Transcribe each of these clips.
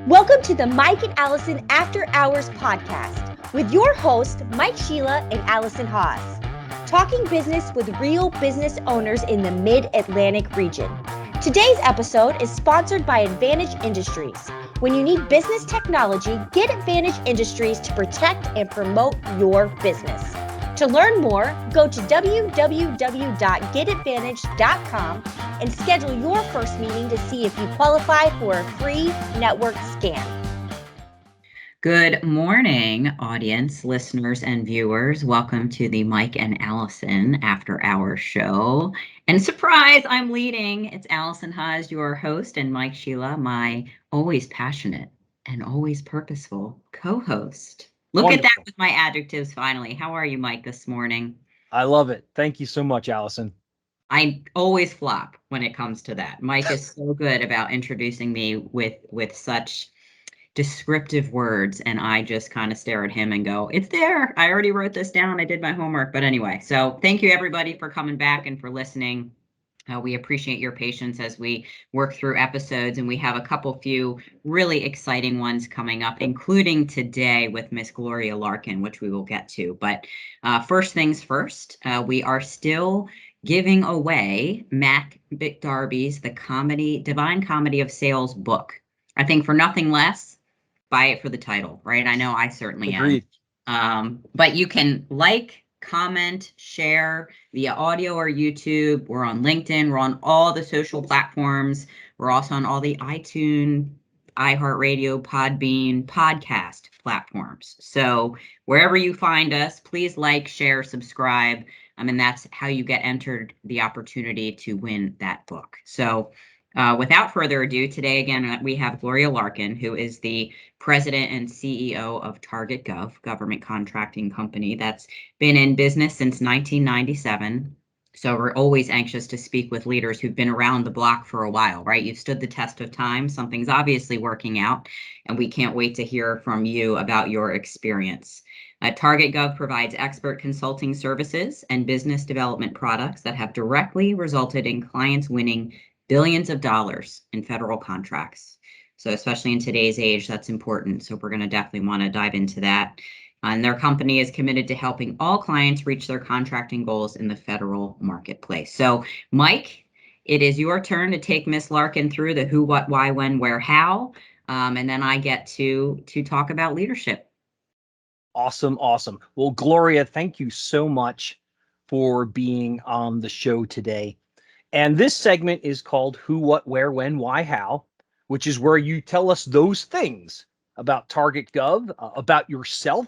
Welcome to the Mike and Allison After Hours podcast with your hosts, mshelah and Alison Haas, talking business with real business owners in the Mid-Atlantic region. Today's episode is sponsored by Advantage Industries. When you need business technology, get Advantage Industries to protect and promote your business. To learn more, go to www.getadvantage.com and schedule your first meeting to see if you qualify for a free network scan. Good morning, audience, listeners, and viewers. Welcome to the Mike and Allison After Hours show. And surprise, I'm leading. It's Allison Haas, your host, and mshelah, my always passionate and always purposeful co-host. Look Wonderful. At that with my adjectives finally. How are you, Mike, this morning? I love it. Thank you so much, Allison. I always flop when it comes to that. Mike is so good about introducing me with such descriptive words, and I just kind of stare at him and go, it's there. I already wrote this down. I did my homework. But anyway, so thank you everybody for coming back and for listening. We appreciate your patience as we work through episodes, and we have a few really exciting ones coming up, including today with Miss Gloria Larkin, which we will get to. But first things first, we are still giving away Mac Darby's The Divine Comedy of Sales book. I think for nothing less, buy it for the title, right? I know I certainly Agreed. am. But you can comment, share via audio or YouTube. We're on LinkedIn. We're on all the social platforms. We're also on all the iTunes, iHeartRadio, Podbean, podcast platforms. So wherever you find us, please like, share, subscribe. And that's how you get entered the opportunity to win that book. So without further ado, today, again, we have Gloria Larkin, who is the president and CEO of TargetGov, government contracting company that's been in business since 1997. So we're always anxious to speak with leaders who've been around the block for a while, right? You've stood the test of time. Something's obviously working out, and we can't wait to hear from you about your experience. TargetGov provides expert consulting services and business development products that have directly resulted in clients winning billions of dollars in federal contracts. So especially in today's age, that's important. So we're going to definitely want to dive into that. And their company is committed to helping all clients reach their contracting goals in the federal marketplace. So Mike, it is your turn to take Miss Larkin through the who, what, why, when, where, how. And then I get to talk about leadership. Awesome. Well, Gloria, thank you so much for being on the show today. And this segment is called Who, What, Where, When, Why, How, which is where you tell us those things about TargetGov, about yourself.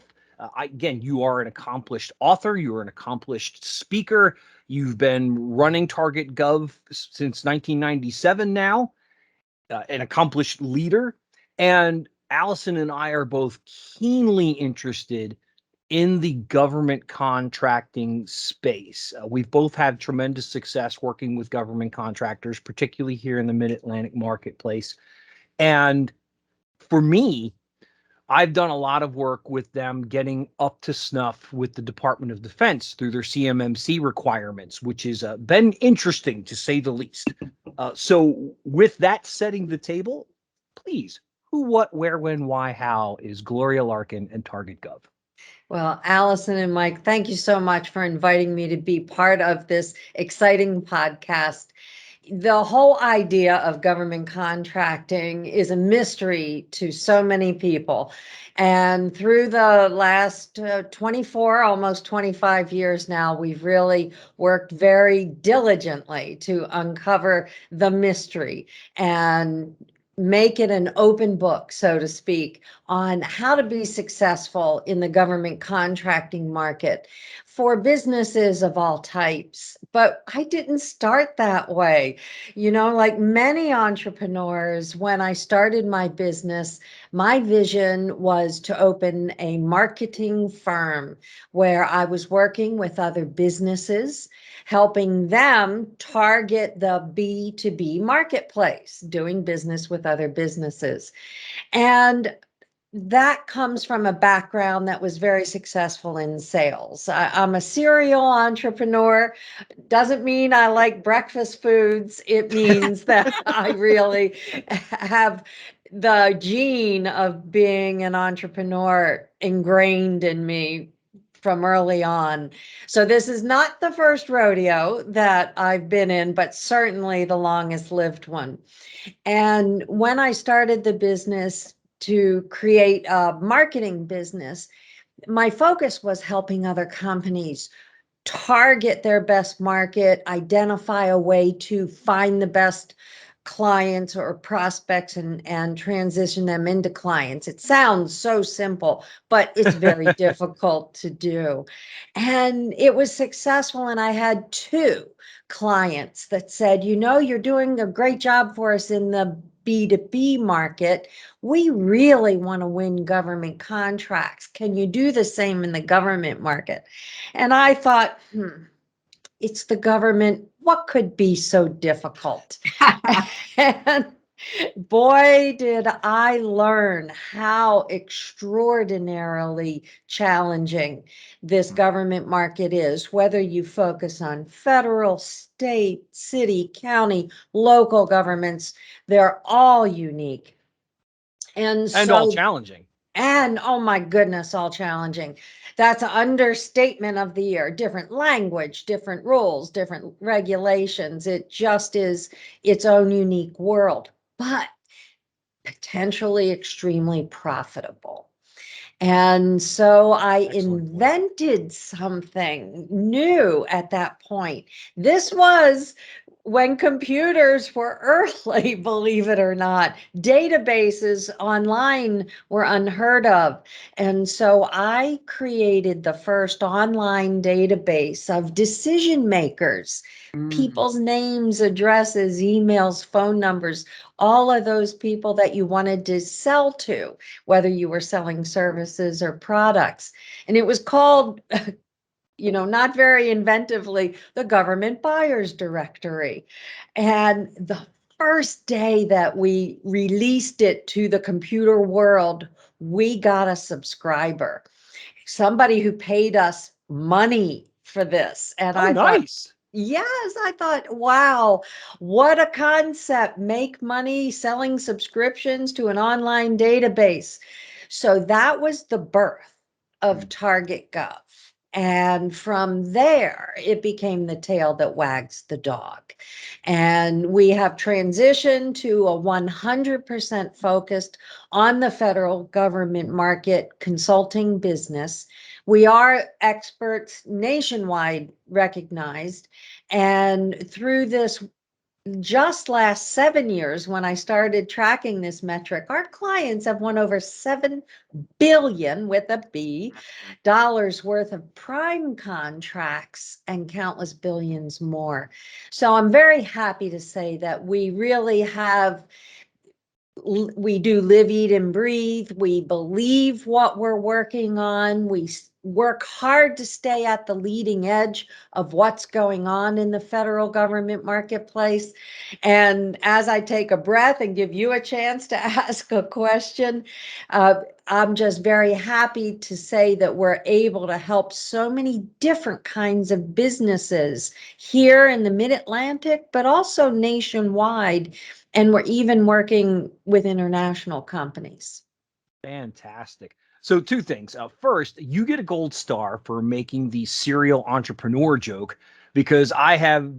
Again, you are an accomplished author. You are an accomplished speaker. You've been running TargetGov since 1997 now, an accomplished leader. And Allison and I are both keenly interested in the government contracting space. We've both had tremendous success working with government contractors, particularly here in the Mid-Atlantic marketplace. And for me, I've done a lot of work with them getting up to snuff with the Department of Defense through their CMMC requirements, which has been interesting to say the least. So with that setting the table, please, who, what, where, when, why, how is Gloria Larkin and TargetGov? Well, Allison and Mike, thank you so much for inviting me to be part of this exciting podcast. The whole idea of government contracting is a mystery to so many people. And through the last 24, almost 25 years now, we've really worked very diligently to uncover the mystery and make it an open book, so to speak, on how to be successful in the government contracting market for businesses of all types. But I didn't start that way. You know, like many entrepreneurs, when I started my business, my vision was to open a marketing firm where I was working with other businesses, helping them target the B2B marketplace, doing business with other businesses. And that comes from a background that was very successful in sales. I'm a serial entrepreneur. Doesn't mean I like breakfast foods. It means that I really have the gene of being an entrepreneur ingrained in me from early on. So this is not the first rodeo that I've been in, but certainly the longest lived one. And when I started the business to create a marketing business, my focus was helping other companies target their best market, identify a way to find the best clients or prospects and transition them into clients. It sounds so simple, but it's very difficult to do. And it was successful. And I had two clients that said, you know, you're doing a great job for us in the B2B market. We really want to win government contracts. Can you do the same in the government market? And I thought, it's the government. What could be so difficult? And boy, did I learn how extraordinarily challenging this government market is, whether you focus on federal, state, city, county, local governments, they're all unique. And all so, challenging. and oh my goodness, all challenging. That's an understatement of the year. Different language, different rules, different regulations. It just is its own unique world, but potentially extremely profitable. And so I Excellent point. invented something new at that point. This was when computers were early, believe it or not. Databases online were unheard of. And so I created the first online database of decision makers, people's names, addresses, emails, phone numbers, all of those people that you wanted to sell to, whether you were selling services or products. And it was called, not very inventively, the Government Buyers Directory. And the first day that we released it to the computer world, we got a subscriber, somebody who paid us money for this. And I thought, Nice. yes, I thought, wow, what a concept. Make money selling subscriptions to an online database. So that was the birth of TargetGov. And from there, it became the tail that wags the dog. And we have transitioned to a 100% focused on the federal government market consulting business. We are experts nationwide recognized. And through this just last 7 years, when I started tracking this metric, our clients have won over 7 billion with a B dollars worth of prime contracts and countless billions more. So I'm very happy to say that we really have, we do live, eat, and breathe. We believe what we're working on. We work hard to stay at the leading edge of what's going on in the federal government marketplace. And as I take a breath and give you a chance to ask a question, I'm just very happy to say that we're able to help so many different kinds of businesses here in the Mid-Atlantic, but also nationwide. And we're even working with international companies. Fantastic. So two things. First, you get a gold star for making the serial entrepreneur joke, because I have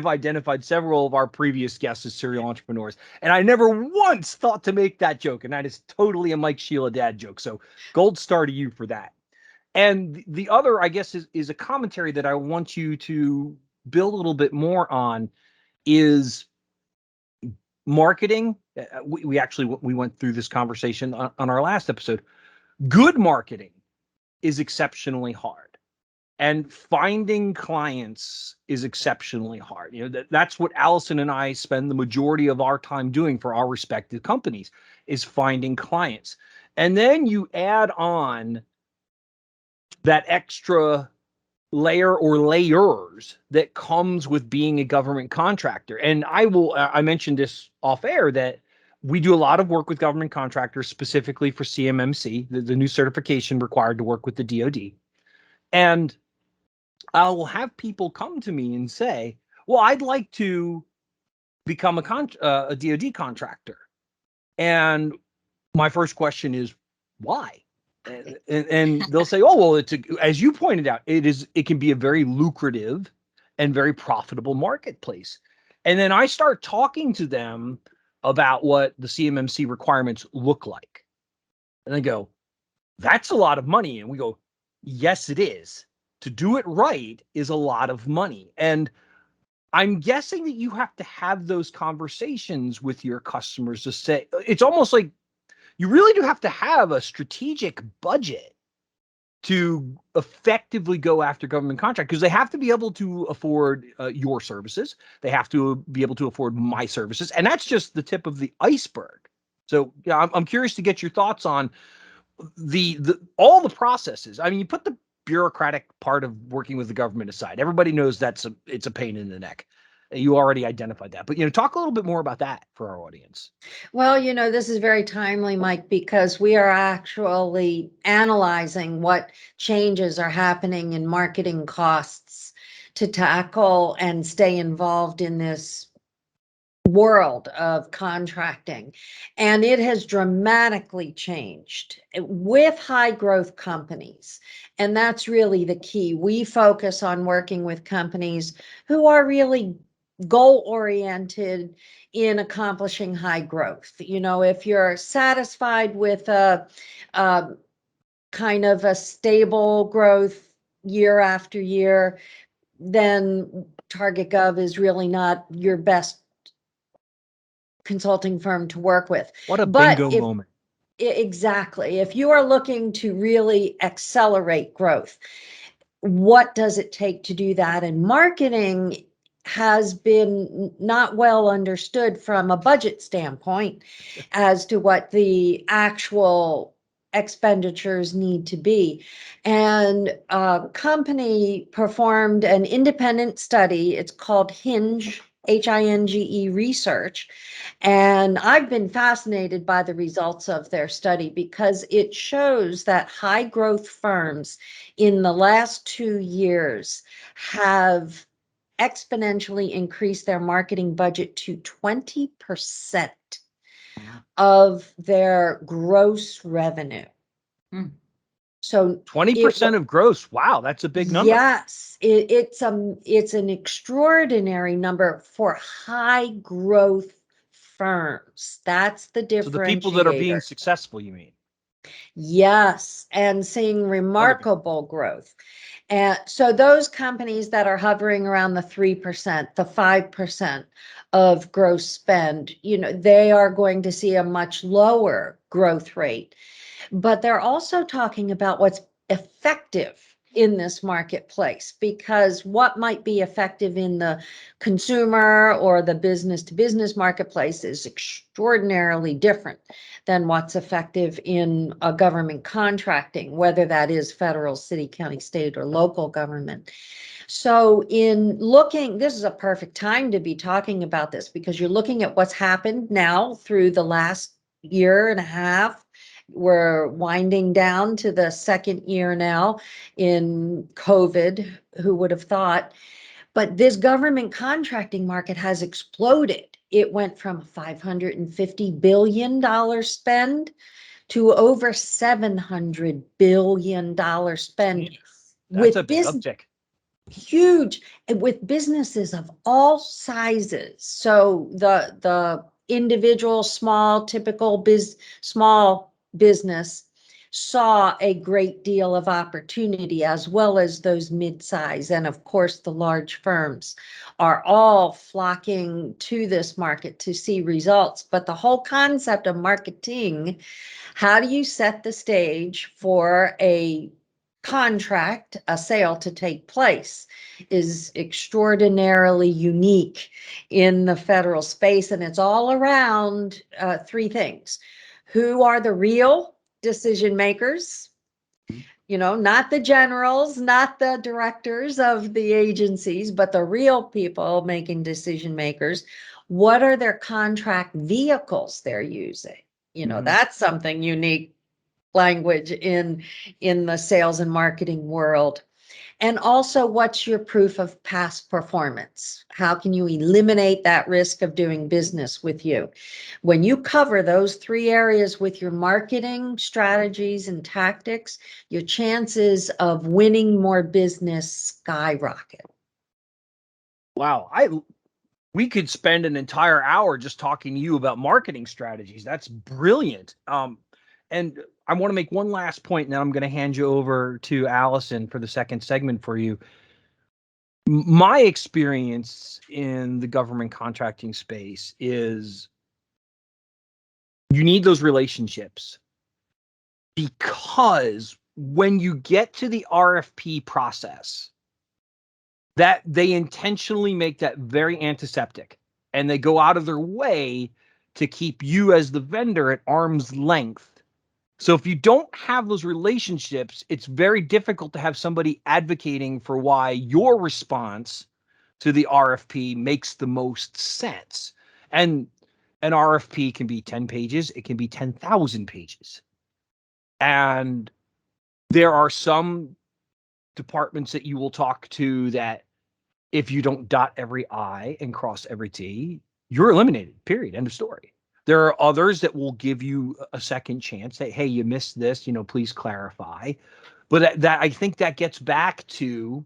identified several of our previous guests as serial entrepreneurs, and I never once thought to make that joke, and that is totally a Mike Sheila dad joke. So gold star to you for that. And the other, I guess, is a commentary that I want you to build a little bit more on is marketing. We went through this conversation on our last episode. Good marketing is exceptionally hard, and finding clients is exceptionally hard. That's what Allison and I spend the majority of our time doing for our respective companies, is finding clients. And then you add on that extra layer or layers that comes with being a government contractor. And I mentioned this off air, that we do a lot of work with government contractors, specifically for CMMC, the new certification required to work with the DoD. And I will have people come to me and say, well, I'd like to become a DoD contractor. And my first question is, why? And they'll say, oh, well, as you pointed out, it can be a very lucrative and very profitable marketplace. And then I start talking to them about what the CMMC requirements look like. And they go, that's a lot of money. And we go, yes, it is. To do it right is a lot of money. And I'm guessing that you have to have those conversations with your customers to say, it's almost like you really do have to have a strategic budget to effectively go after government contract, because they have to be able to afford your services. They have to be able to afford my services. And that's just the tip of the iceberg. So yeah, I'm curious to get your thoughts on the all the processes. I mean, you put the bureaucratic part of working with the government aside. Everybody knows it's a pain in the neck. You already identified that, but talk a little bit more about that for our audience. Well, this is very timely, Mike, because we are actually analyzing what changes are happening in marketing costs to tackle and stay involved in this world of contracting. And it has dramatically changed with high growth companies. And that's really the key. We focus on working with companies who are really goal oriented in accomplishing high growth. If you're satisfied with a kind of a stable growth year after year, then TargetGov is really not your best consulting firm to work with. What a bingo if moment. Exactly, if you are looking to really accelerate growth, what does it take to do that? And marketing has been not well understood from a budget standpoint as to what the actual expenditures need to be. And a company performed an independent study. It's called Hinge, Hinge research. And I've been fascinated by the results of their study because it shows that high growth firms in the last 2 years have exponentially increased their marketing budget to 20% of their gross revenue. Hmm. So 20% of gross. Wow, that's a big number. yes, it's an extraordinary number for high growth firms. That's the differentiator. So the people that are being successful, you mean? Yes, and seeing remarkable growth. And so those companies that are hovering around the 3%, the 5% of gross spend, they are going to see a much lower growth rate. But they're also talking about what's effective in this marketplace, because what might be effective in the consumer or the business to business marketplace is extraordinarily different than what's effective in a government contracting, whether that is federal, city, county, state, or local government. So in looking, this is a perfect time to be talking about this, because you're looking at what's happened now through the last year and a half. We're winding down to the second year now in COVID. Who would have thought? But this government contracting market has exploded. It went from $550 billion spend to over $700 billion spend. That's a big uptick. Huge, with businesses of all sizes. So the individual small typical small business saw a great deal of opportunity, as well as those mid-size, and of course the large firms are all flocking to this market to see results. But the whole concept of marketing, how do you set the stage for a contract, a sale to take place, is extraordinarily unique in the federal space. And it's all around three things. Who are the real decision makers? Not the generals, not the directors of the agencies, but the real people making decision makers. What are their contract vehicles they're using? That's something unique language in the sales and marketing world. And also, what's your proof of past performance? How can you eliminate that risk of doing business with you? When you cover those three areas with your marketing strategies and tactics, your chances of winning more business skyrocket. Wow. We could spend an entire hour just talking to you about marketing strategies. That's brilliant. And I want to make one last point, and then I'm going to hand you over to Allison for the second segment for you. My experience in the government contracting space is you need those relationships, because when you get to the RFP process, that they intentionally make that very antiseptic, and they go out of their way to keep you as the vendor at arm's length. So if you don't have those relationships, it's very difficult to have somebody advocating for why your response to the RFP makes the most sense. And an RFP can be 10 pages, it can be 10,000 pages. And there are some departments that you will talk to that if you don't dot every I and cross every T, you're eliminated, period, end of story. There are others that will give you a second chance, say, hey, you missed this, please clarify. But that I think that gets back to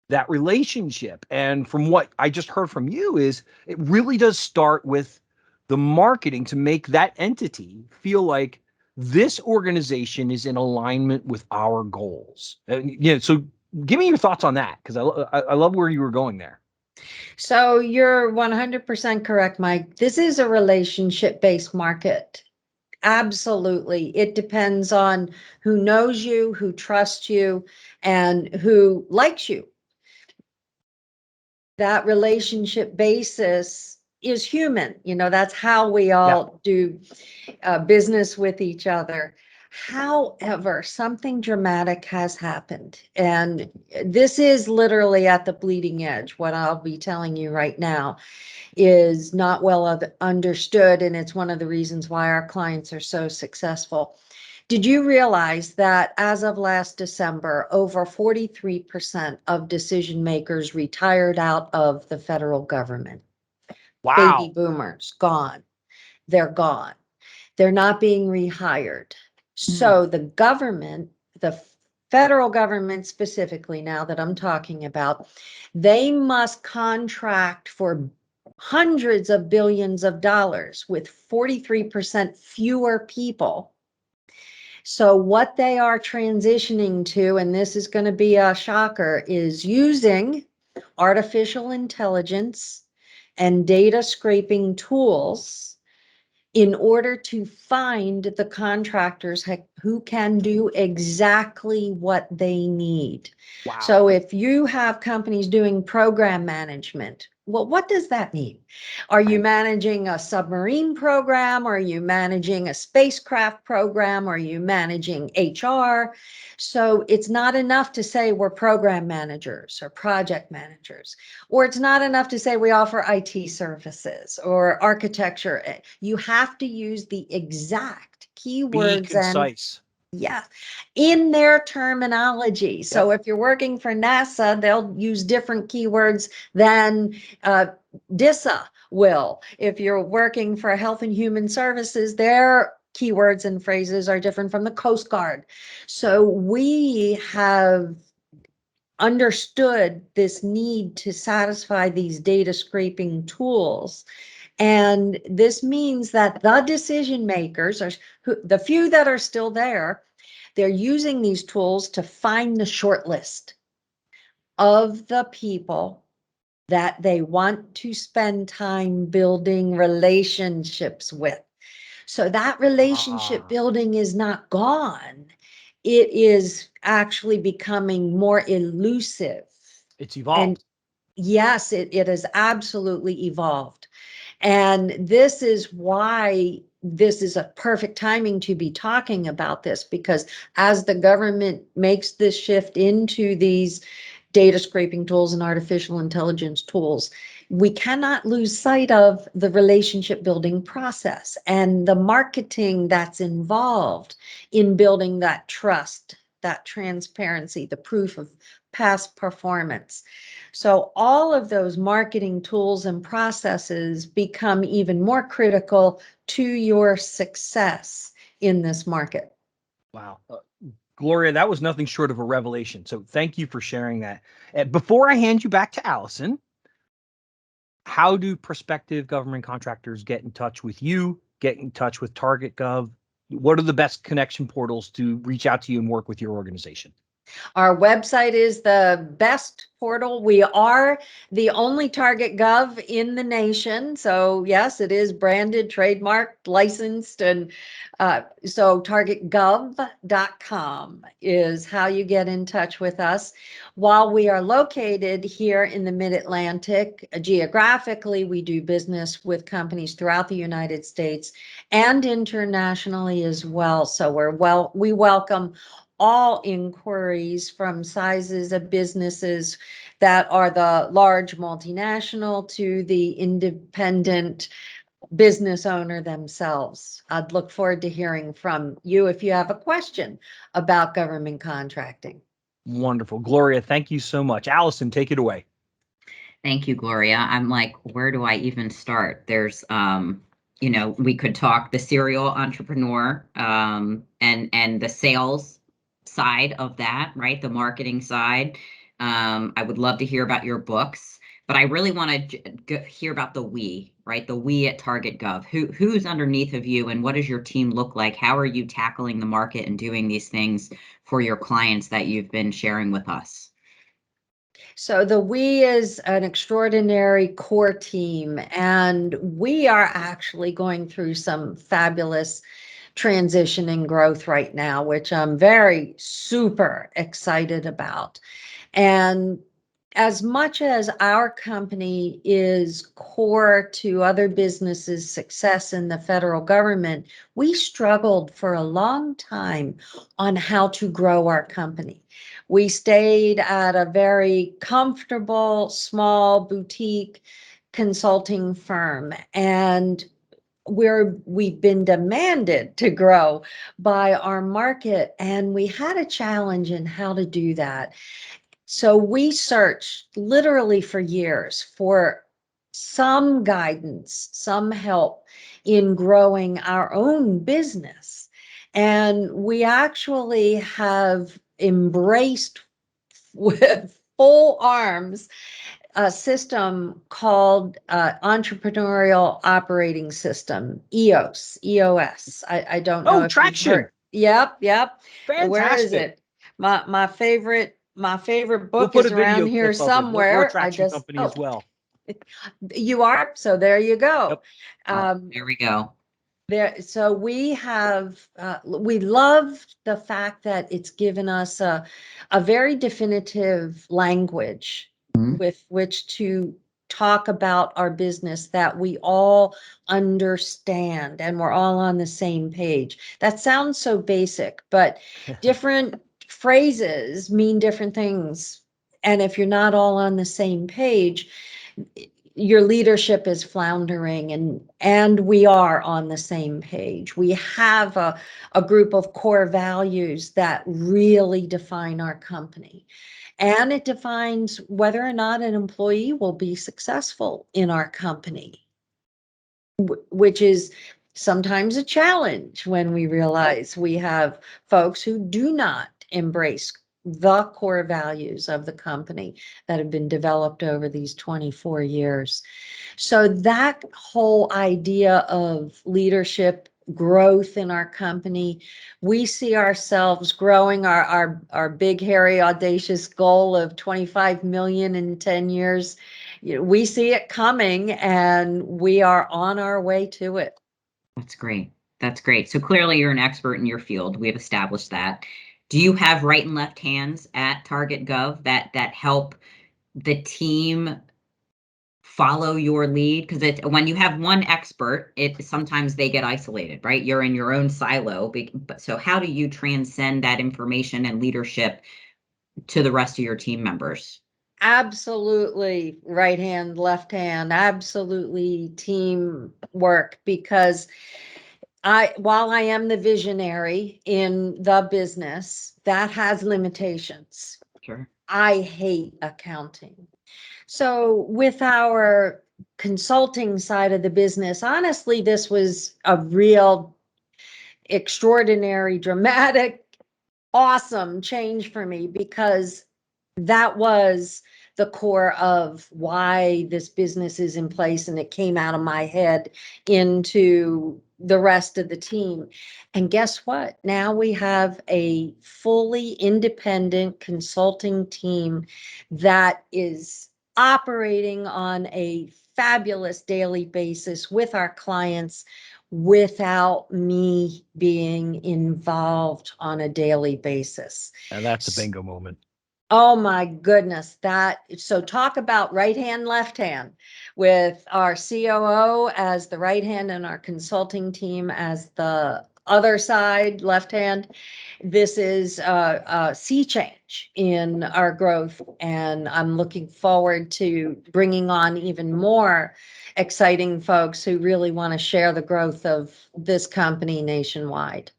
that relationship. And from what I just heard from you is it really does start with the marketing to make that entity feel like this organization is in alignment with our goals. So give me your thoughts on that, because I love where you were going there. So you're 100% correct, Mike. This is a relationship-based market. Absolutely. It depends on who knows you, who trusts you, and who likes you. That relationship basis is human. That's how we all do business with each other. However, something dramatic has happened, and this is literally at the bleeding edge. What I'll be telling you right now is not well understood, and it's one of the reasons why our clients are so successful. Did you realize that as of last December, over 43% of decision makers retired out of the federal government? Wow. Baby boomers, gone. They're gone. They're not being rehired. So the government, the federal government specifically, now that I'm talking about, they must contract for hundreds of billions of dollars with 43% fewer people. So what they are transitioning to, and this is going to be a shocker, is using artificial intelligence and data scraping tools in order to find the contractors who can do exactly what they need. Wow. So if you have companies doing program management, well, what does that mean? Are you managing a submarine program? Are you managing a spacecraft program? Are you managing HR? So it's not enough to say we're program managers or project managers, or it's not enough to say we offer IT services or architecture. You have to use the exact keywords Be concise. In their terminology. So if you're working for NASA, they'll use different keywords than DISA will. If you're working for Health and Human Services, their keywords and phrases are different from the Coast Guard. So we have understood this need to satisfy these data scraping tools. And this means that the decision makers, the few that are still there, they're using these tools to find the short list of the people that they want to spend time building relationships with. So that relationship building is not gone. It is actually becoming more elusive. It's evolved. And yes, it has absolutely evolved. And this is why this is a perfect timing to be talking about this, because as the government makes this shift into these data scraping tools and artificial intelligence tools, we cannot lose sight of the relationship building process and the marketing that's involved in building that trust, that transparency, the proof of past performance. So all of those marketing tools and processes become even more critical to your success in this market. Wow. Gloria, that was nothing short of a revelation. So thank you for sharing that. Before I hand you back to Allison, how do prospective government contractors get in touch with you, get in touch with TargetGov? What are the best connection portals to reach out to you and work with your organization? Our website is the best portal. We are the only TargetGov in the nation. So yes, it is branded, trademarked, licensed. And so targetgov.com is how you get in touch with us. While we are located here in the Mid-Atlantic, geographically, we do business with companies throughout the United States and internationally as well. So we welcome all inquiries from sizes of businesses that are the large multinational to the independent business owner themselves. I'd look forward to hearing from you if you have a question about government contracting. Wonderful. Gloria, thank you so much. Allison, take it away. Thank you, Gloria. I'm like, where do I even start? There's, we could talk the serial entrepreneur, and the sales side of that, right? The marketing side. I would love to hear about your books, but I really want to hear about the we, right? The we at TargetGov. Who's underneath of you, and what does your team look like? How are you tackling the market and doing these things for your clients that you've been sharing with us? So the we is an extraordinary core team, and we are actually going through some fabulous transition and growth right now, which I'm very super excited about. And as much as our company is core to other businesses' success in the federal government, we struggled for a long time on how to grow our company. We stayed at a very comfortable, small boutique consulting firm, and we've been demanded to grow by our market, and we had a challenge in how to do that. So we searched literally for years for some guidance, some help in growing our own business. And we actually have embraced with full arms a system called Entrepreneurial Operating System, EOS. I don't know if you've Traction. heard. Yep. Fantastic. Where is it? My favorite book We'll put is a video around here clip of it. somewhere. We're a traction company as well. You are? So there you go. Yep. There we go. So we have, we love the fact that it's given us a very definitive language with which to talk about our business that we all understand and we're all on the same page. That sounds so basic, but different phrases mean different things. And if you're not all on the same page, your leadership is floundering, and we are on the same page. We have a group of core values that really define our company. And it defines whether or not an employee will be successful in our company, which is sometimes a challenge when we realize we have folks who do not embrace the core values of the company that have been developed over these 24 years. So that whole idea of leadership growth in our company, we see ourselves growing our big, hairy, audacious goal of 25 million in 10 years. We see it coming, and we are on our way to it. That's great. That's great. So clearly you're an expert in your field. We've established that. Do you have right and left hands at TargetGov that help the team follow your lead? Because when you have one expert, sometimes they get isolated, right? You're in your own silo. But so how do you transcend that information and leadership to the rest of your team members? Absolutely right hand, left hand, absolutely teamwork, because while I am the visionary in the business, that has limitations. Sure. I hate accounting. So with our consulting side of the business, honestly, this was a real extraordinary, dramatic, awesome change for me, because that was the core of why this business is in place, and it came out of my head into the rest of the team. And guess what? Now we have a fully independent consulting team that is operating on a fabulous daily basis with our clients without me being involved on a daily basis. And that's a bingo moment. Oh my goodness, so talk about right hand, left hand, with our COO as the right hand and our consulting team as the other side, left hand. This is a sea change in our growth, and I'm looking forward to bringing on even more exciting folks who really want to share the growth of this company nationwide.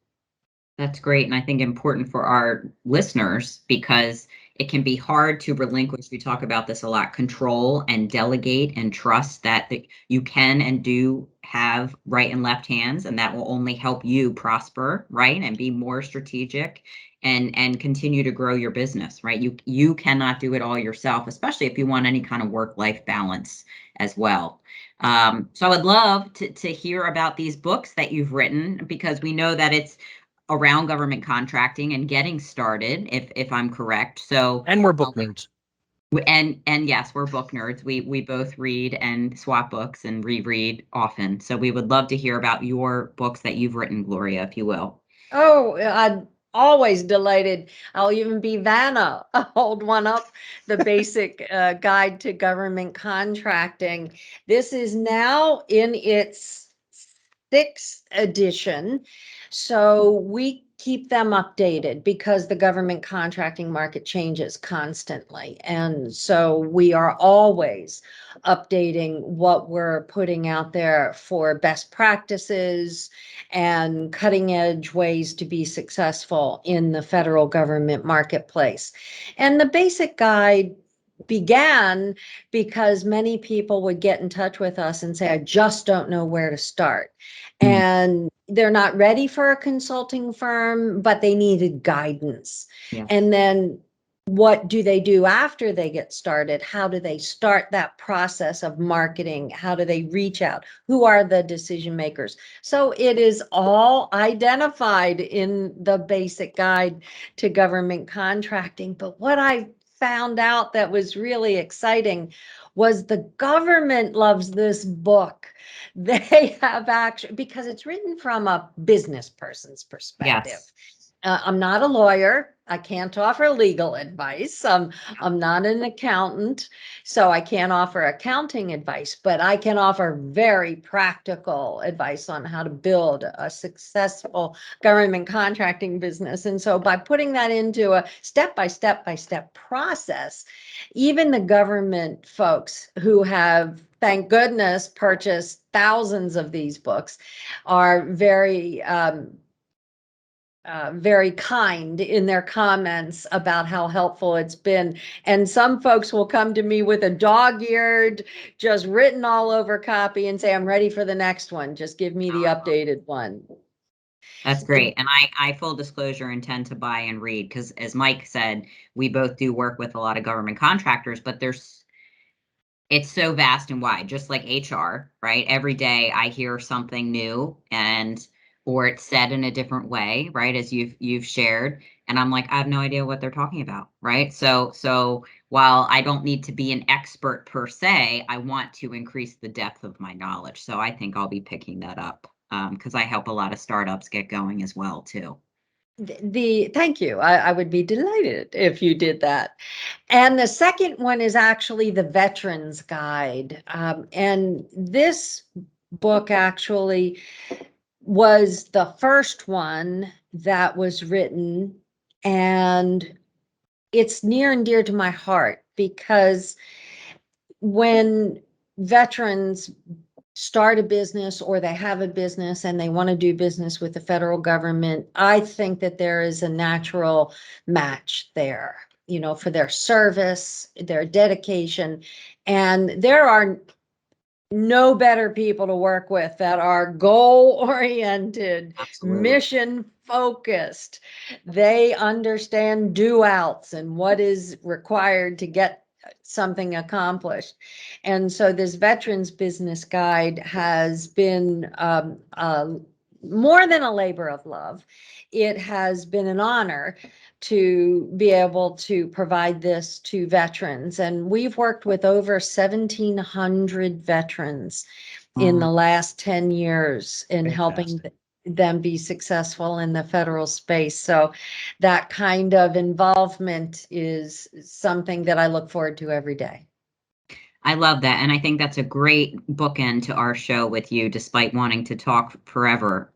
That's great. And I think important for our listeners, because it can be hard to relinquish. We talk about this a lot: control and delegate and trust that you can and do have right and left hands, and that will only help you prosper, right? And be more strategic and continue to grow your business, right? You cannot do it all yourself, especially if you want any kind of work-life balance as well. So I would love to hear about these books that you've written, because we know that it's around government contracting and getting started, if I'm correct. So, And we're book nerds. And yes, we're book nerds. We both read and swap books and reread often. So we would love to hear about your books that you've written, Gloria, if you will. Oh, I'm always delighted. I'll even be Vanna. I'll hold one up, the basic guide to government contracting. This is now in its 6th edition. So we keep them updated because the government contracting market changes constantly. And so we are always updating what we're putting out there for best practices and cutting edge ways to be successful in the federal government marketplace. And the basic guide began because many people would get in touch with us and say, I just don't know where to start. And they're not ready for a consulting firm, but they needed guidance. Yeah. And then what do they do after they get started? How do they start that process of marketing? How do they reach out? Who are the decision makers? So it is all identified in the basic guide to government contracting. But what I found out that was really exciting was the government loves this book. They have actually, because it's written from a business person's perspective. Yes. I'm not a lawyer. I can't offer legal advice. I'm not an accountant, so I can't offer accounting advice, but I can offer very practical advice on how to build a successful government contracting business. And so by putting that into a step-by-step process, even the government folks who have, thank goodness, purchased thousands of these books are very kind in their comments about how helpful it's been. And some folks will come to me with a dog-eared, just written all over copy and say, I'm ready for the next one. Just give me the updated one. That's great. And I full disclosure, intend to buy and read, because as Mike said, we both do work with a lot of government contractors, but it's so vast and wide, just like HR, right? Every day I hear something new, or it's said in a different way, right? As you've shared. And I'm like, I have no idea what they're talking about, right? So while I don't need to be an expert per se, I want to increase the depth of my knowledge. So I think I'll be picking that up, because I help a lot of startups get going as well too. Thank you. I would be delighted if you did that. And the second one is actually the Veterans Guide. And this book actually was the first one that was written, and it's near and dear to my heart because when veterans start a business or they have a business and they want to do business with the federal government, I think that there is a natural match there. for their service, their dedication. And there are no better people to work with that are goal-oriented, Absolutely. mission-focused. They understand do-outs and what is required to get something accomplished. And so this Veterans Business Guide has been more than a labor of love. It has been an honor to be able to provide this to veterans. And we've worked with over 1,700 veterans in the last 10 years in helping them be successful in the federal space. So that kind of involvement is something that I look forward to every day. I love that. And I think that's a great bookend to our show with you, despite wanting to talk forever.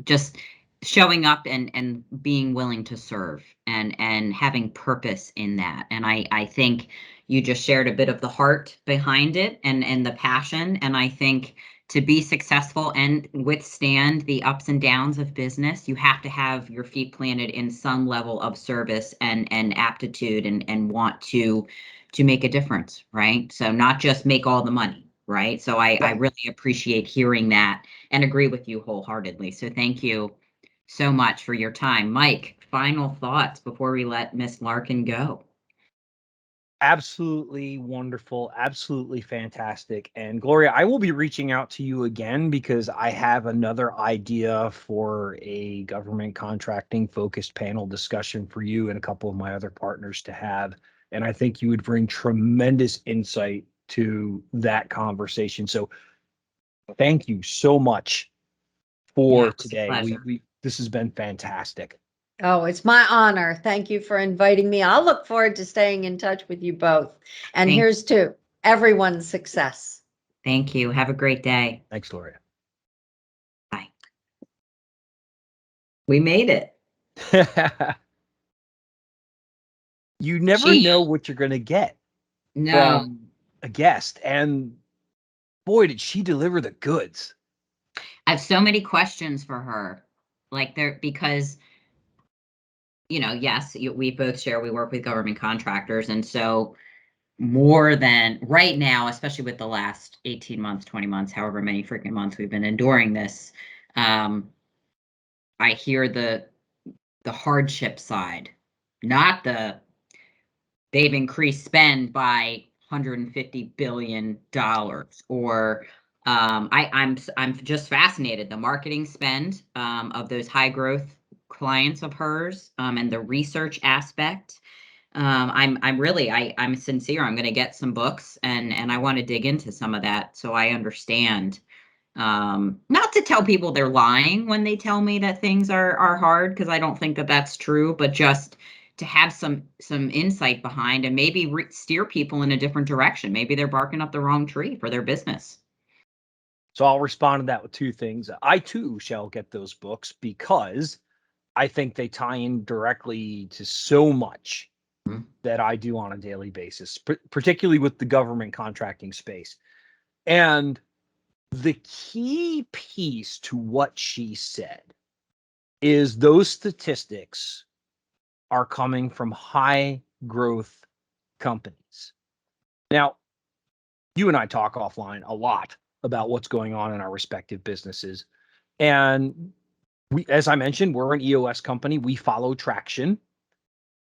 Just showing up and being willing to serve and having purpose in that. And I think you just shared a bit of the heart behind it and the passion. And I think to be successful and withstand the ups and downs of business, you have to have your feet planted in some level of service and aptitude and want to make a difference, right? So not just make all the money, right? So I really appreciate hearing that and agree with you wholeheartedly. So thank you so much for your time. Mike, final thoughts before we let Miss Larkin go. Absolutely wonderful, absolutely fantastic. And Gloria, I will be reaching out to you again because I have another idea for a government contracting focused panel discussion for you and a couple of my other partners to have. And I think you would bring tremendous insight to that conversation. So thank you so much for today. We this has been fantastic. Oh, it's my honor. Thank you for inviting me. I'll look forward to staying in touch with you both. And here's to everyone's success. Thank you. Have a great day. Thanks, Gloria. Bye. We made it. You never know what you're going to get from a guest. And boy, did she deliver the goods. I have so many questions for her. Because yes, we both share, we work with government contractors. And so more than right now, especially with the last 18 months, 20 months, however many freaking months we've been enduring this, I hear the hardship side, not they've increased spend by $150 billion, or I'm just fascinated the marketing spend of those high growth clients of hers, and the research aspect. I'm sincere. I'm going to get some books and I want to dig into some of that so I understand. Not to tell people they're lying when they tell me that things are hard, because I don't think that that's true, but just to have some insight behind and maybe steer people in a different direction. Maybe they're barking up the wrong tree for their business. So I'll respond to that with two things. I too shall get those books because I think they tie in directly to so much that I do on a daily basis, particularly with the government contracting space. And the key piece to what she said is those statistics are coming from high growth companies. Now, you and I talk offline a lot about what's going on in our respective businesses. And we, as I mentioned, we're an EOS company. We follow Traction.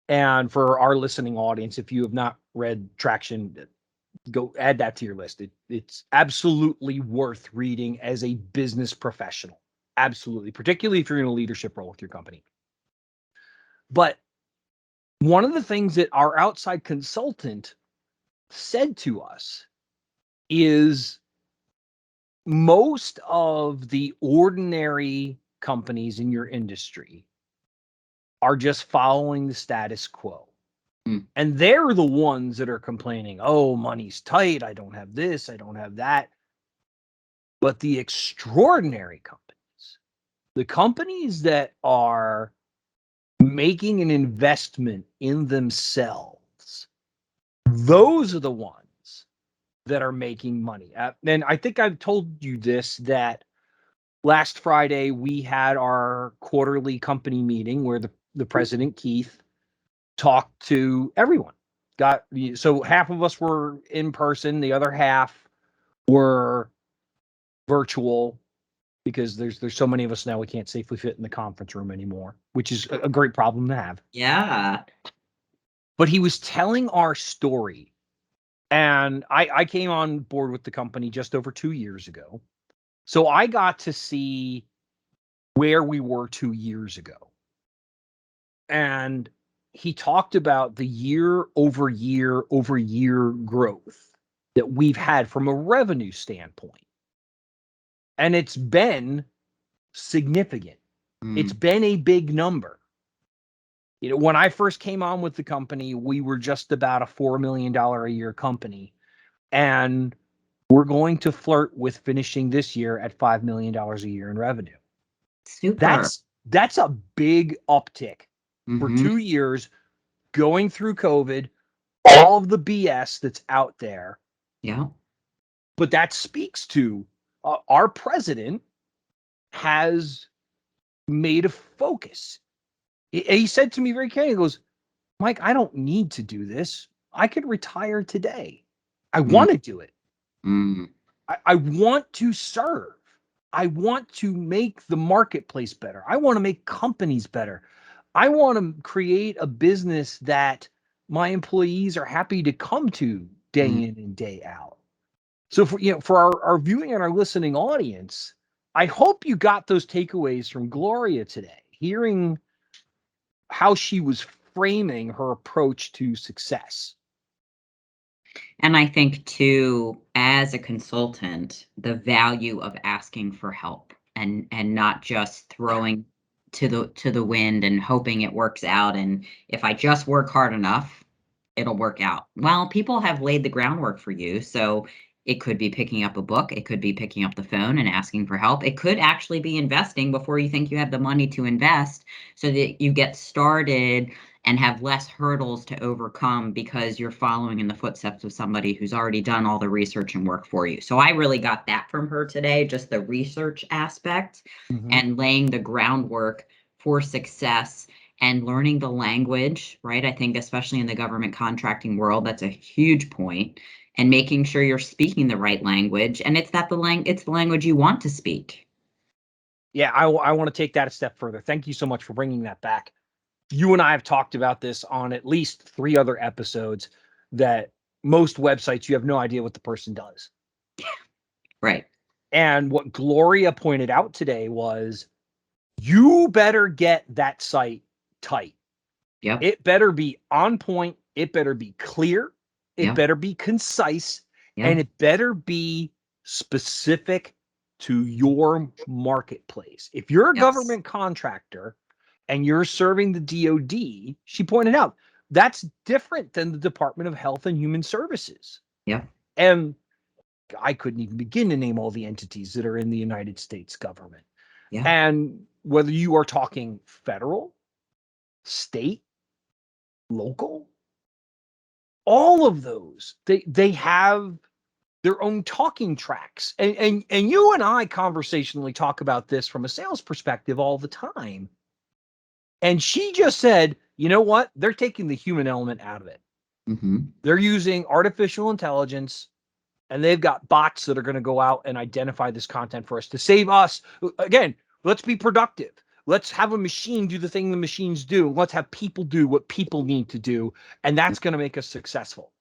And for our listening audience, if you have not read Traction, go add that to your list. It's absolutely worth reading as a business professional. Absolutely, particularly if you're in a leadership role with your company. But one of the things that our outside consultant said to us is most of the ordinary companies in your industry are just following the status quo. And they're the ones that are complaining, oh, money's tight. I don't have this. I don't have that. But the extraordinary companies, the companies that are making an investment in themselves, those are the ones that are making money. And I think I've told you this, that last Friday we had our quarterly company meeting where the president, Keith, talked to everyone. So half of us were in person, the other half were virtual, because there's so many of us now we can't safely fit in the conference room anymore, which is a great problem to have. Yeah. But he was telling our story, and I came on board with the company just over 2 years ago. So I got to see where we were 2 years ago. And he talked about the year over year growth that we've had from a revenue standpoint. And it's been significant. It's been a big number. You know, when I first came on with the company, we were just about a $4 million a year company. And we're going to flirt with finishing this year at $5 million a year in revenue. Super. That's a big uptick for Mhm. 2 years, going through COVID, all of the BS that's out there. Yeah. But that speaks to our president has made a focus. He said to me very candidly, he goes, Mike, I don't need to do this. I could retire today. I want to do it. Mm. I want to serve. I want to make the marketplace better. I want to make companies better. I want to create a business that my employees are happy to come to day in and day out. So for our viewing and our listening audience, I hope you got those takeaways from Gloria today, hearing how she was framing her approach to success. And I think too, as a consultant, the value of asking for help and not just throwing to the wind and hoping it works out. And if I just work hard enough, it'll work out. Well, people have laid the groundwork for you. So it could be picking up a book. It could be picking up the phone and asking for help. It could actually be investing before you think you have the money to invest, so that you get started and have less hurdles to overcome because you're following in the footsteps of somebody who's already done all the research and work for you. So I really got that from her today, just the research aspect and laying the groundwork for success and learning the language, right? I think especially in the government contracting world, that's a huge point. And making sure you're speaking the right language, and it's the language you want to speak. Yeah, I want to take that a step further. Thank you so much for bringing that back. You and I have talked about this on at least 3 other episodes, that most websites, you have no idea what the person does. Right. And what Gloria pointed out today was, you better get that site tight. Yep. It better be on point. It better be clear. It Yep. better be concise. Yep. And it better be specific to your marketplace. If you're a Yes. government contractor and you're serving the DoD, she pointed out, that's different than the Department of Health and Human Services. Yep. And I couldn't even begin to name all the entities that are in the United States government. Yeah. And whether you are talking federal, state, local, all of those, they have their own talking tracks. And you and I conversationally talk about this from a sales perspective all the time. And she just said, you know what? They're taking the human element out of it. They're using artificial intelligence, and they've got bots that are going to go out and identify this content for us to save us. Again, let's be productive. Let's have a machine do the thing the machines do. Let's have people do what people need to do. And that's going to make us successful.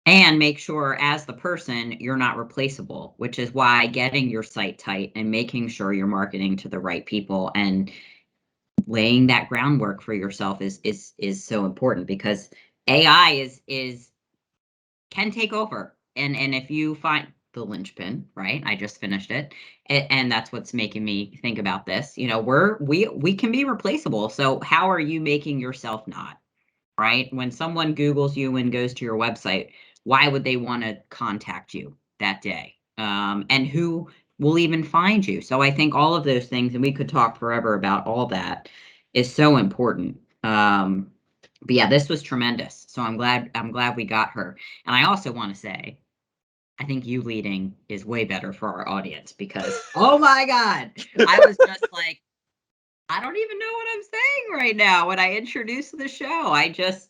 And make sure, as the person, you're not replaceable, which is why getting your site tight and making sure you're marketing to the right people and laying that groundwork for yourself is so important, because AI can take over. And if you find the linchpin, right? I just finished it. And that's what's making me think about this. You know, we can be replaceable. So how are you making yourself not? Right? When someone Googles you and goes to your website, why would they want to contact you that day? And who will even find you? So I think all of those things, and we could talk forever about all that, is so important. But yeah, this was tremendous. So I'm glad we got her. And I also want to say, I think you leading is way better for our audience, because oh my God, I was just like, I I don't even know what I'm saying right now when I introduce the show. I just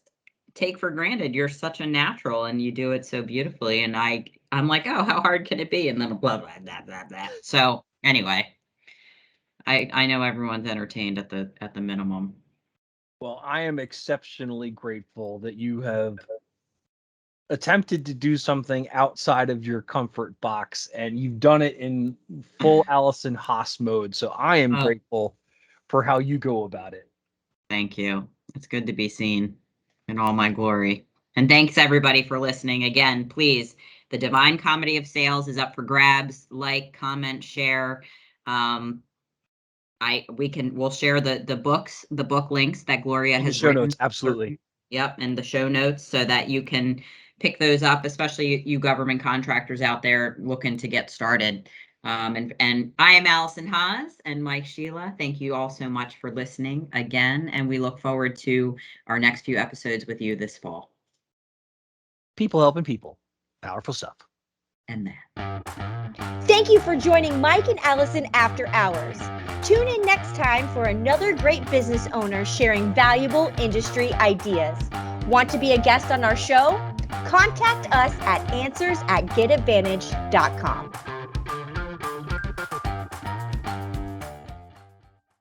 take for granted you're such a natural and you do it so beautifully. And I'm like, oh, how hard can it be? And then blah, blah, blah, blah, blah. So anyway, I know everyone's entertained at the minimum. Well, I am exceptionally grateful that you have attempted to do something outside of your comfort box, and you've done it in full Allison Haas mode. So I am Oh. grateful for how you go about it. Thank you. It's good to be seen in all my glory. And thanks everybody for listening. Again, please, The Divine Comedy of Sales is up for grabs. Like, comment, share. We'll share the book links that Gloria In the has show written. notes, absolutely. Yep, and the show notes so that you can pick those up, especially you government contractors out there looking to get started. And I am Allison Haas and mshelah. Thank you all so much for listening again, and we look forward to our next few episodes with you this fall. People helping people. Powerful stuff. And that. Thank you for joining Mike and Allison After Hours. Tune in next time for another great business owner sharing valuable industry ideas. Want to be a guest on our show? Contact us at answers@getadvantage.com.